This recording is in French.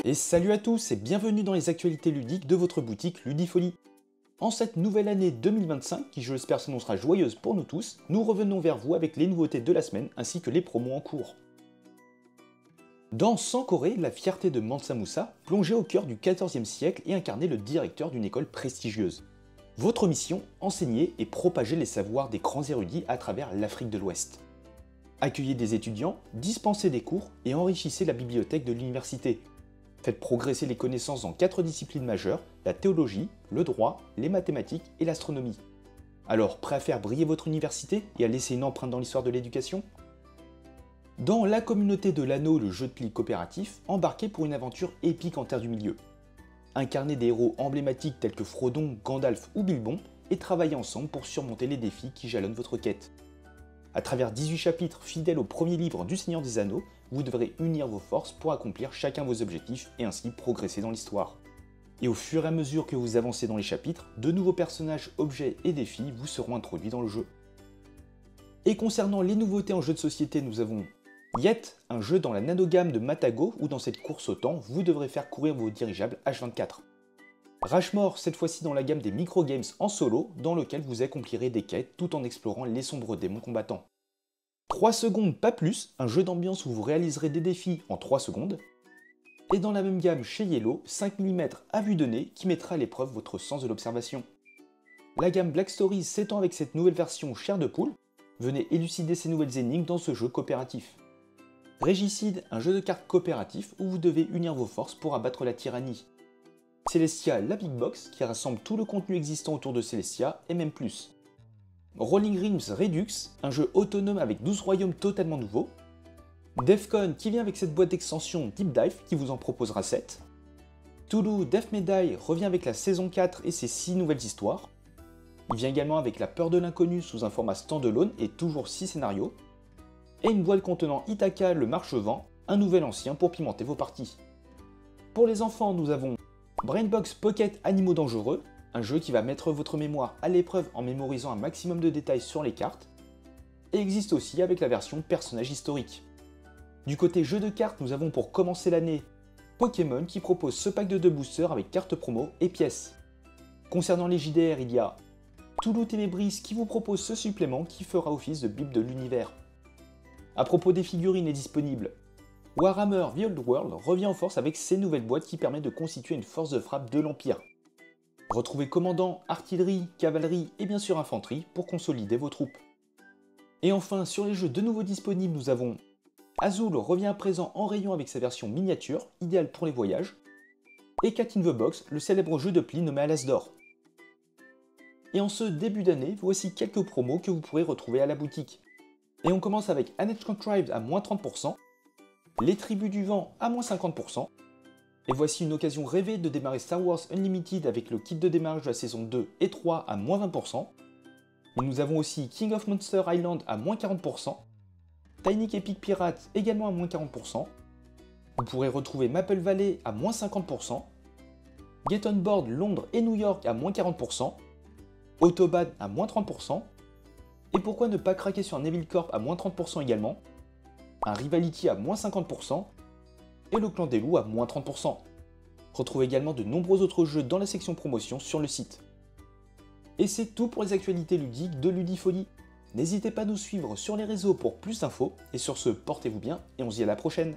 Et salut à tous et bienvenue dans les actualités ludiques de votre boutique Ludifolie. En cette nouvelle année 2025, qui je l'espère s'annoncera joyeuse pour nous tous, nous revenons vers vous avec les nouveautés de la semaine ainsi que les promos en cours. Dans Sankoré, la fierté de Mansa Musa, plongé au cœur du XIVe siècle et incarné le directeur d'une école prestigieuse. Votre mission, enseigner et propager les savoirs des grands érudits à travers l'Afrique de l'Ouest. Accueillez des étudiants, dispensez des cours et enrichissez la bibliothèque de l'université. Faites progresser les connaissances dans 4 disciplines majeures, la théologie, le droit, les mathématiques et l'astronomie. Alors, prêt à faire briller votre université et à laisser une empreinte dans l'histoire de l'éducation ? Dans La Communauté de l'Anneau, le jeu de pli coopératif, embarquez pour une aventure épique en Terre du Milieu. Incarnez des héros emblématiques tels que Frodon, Gandalf ou Bilbon et travaillez ensemble pour surmonter les défis qui jalonnent votre quête. À travers 18 chapitres fidèles au premier livre du Seigneur des Anneaux, vous devrez unir vos forces pour accomplir chacun vos objectifs et ainsi progresser dans l'histoire. Et au fur et à mesure que vous avancez dans les chapitres, de nouveaux personnages, objets et défis vous seront introduits dans le jeu. Et concernant les nouveautés en jeu de société, nous avons Yet, un jeu dans la nanogamme de Matago où dans cette course au temps, vous devrez faire courir vos dirigeables H24. Rushmore, cette fois-ci dans la gamme des microgames en solo, dans lequel vous accomplirez des quêtes tout en explorant les sombres démons combattants. 3 secondes pas plus, un jeu d'ambiance où vous réaliserez des défis en 3 secondes. Et dans la même gamme chez Yellow, 5 mm à vue de nez qui mettra à l'épreuve votre sens de l'observation. La gamme Black Stories s'étend avec cette nouvelle version chair de poule, venez élucider ces nouvelles énigmes dans ce jeu coopératif. Régicide, un jeu de cartes coopératif où vous devez unir vos forces pour abattre la tyrannie. Celestia, la Big Box, qui rassemble tout le contenu existant autour de Celestia, et même plus. Rolling Realms Redux, un jeu autonome avec 12 royaumes totalement nouveaux. Defcon, qui vient avec cette boîte d'extension Deep Dive, qui vous en proposera 7. Toulouse Death Medaille revient avec la saison 4 et ses 6 nouvelles histoires. Il vient également avec la peur de l'inconnu sous un format standalone et toujours 6 scénarios. Et une boîte contenant Ithaca le Marchevent, un nouvel ancien pour pimenter vos parties. Pour les enfants, nous avons Brainbox Pocket Animaux Dangereux, un jeu qui va mettre votre mémoire à l'épreuve en mémorisant un maximum de détails sur les cartes, et existe aussi avec la version personnage historique. Du côté jeu de cartes, nous avons pour commencer l'année Pokémon qui propose ce pack de 2 boosters avec cartes promo et pièces. Concernant les JDR, il y a Toulouse Ténébris qui vous propose ce supplément qui fera office de bible de l'univers. À propos des figurines est disponible, Warhammer The Old World revient en force avec ses nouvelles boîtes qui permettent de constituer une force de frappe de l'Empire. Retrouvez commandant, artillerie, cavalerie et bien sûr infanterie pour consolider vos troupes. Et enfin, sur les jeux de nouveau disponibles, nous avons Azul revient à présent en rayon avec sa version miniature, idéale pour les voyages, et Cat in the Box, le célèbre jeu de pli nommé à l'As d'or. Et en ce début d'année, voici quelques promos que vous pourrez retrouver à la boutique. Et on commence avec Annette Contrived à moins 30%, Les Tribus du Vent à moins 50%, et voici une occasion rêvée de démarrer Star Wars Unlimited avec le kit de démarrage de la saison 2 et 3 à moins 20%, et nous avons aussi King of Monster Island à moins 40%, Tiny Epic Pirates également à moins 40%, vous pourrez retrouver Maple Valley à moins 50%, Get On Board Londres et New York à moins 40%, Autobad à moins 30%, et pourquoi ne pas craquer sur un Evil Corp à moins 30% également, un Rivality à moins 50%, et le Clan des Loups à moins 30%. Retrouvez également de nombreux autres jeux dans la section promotion sur le site. Et c'est tout pour les actualités ludiques de Ludifolie. N'hésitez pas à nous suivre sur les réseaux pour plus d'infos, et sur ce, portez-vous bien, et on se dit à la prochaine.